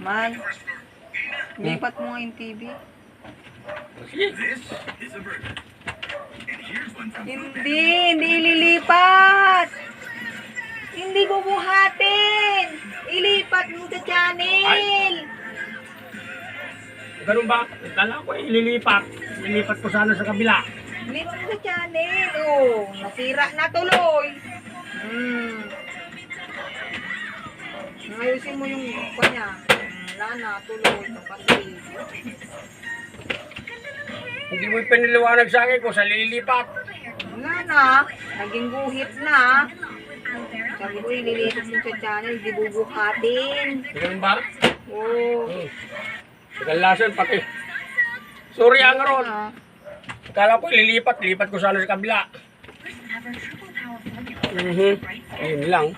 Man, lipat mo nga yung TV. Hindi ililipat. Hindi bubuhatin. Ilipat mo sa channel. Ganun ba? Kala ko ililipat. Ililipat ko sana sa kabila. Ilipat mo sa channel. Oh, nasira na tuloy. Ayusin mo yung kanya. Wala na, tuloy. Kapatid. Hindi mo piniliwanag sa akin kung sa lilipat. Wala na. Naging guhit na. Sabi ko, ililipat mo sa channel. Di bubuhatin. Ganun ba? Oo. Kalasan pati. Sorry ang ron. Ah. Kala ko lipat ko sana sa kabila. Yun lang.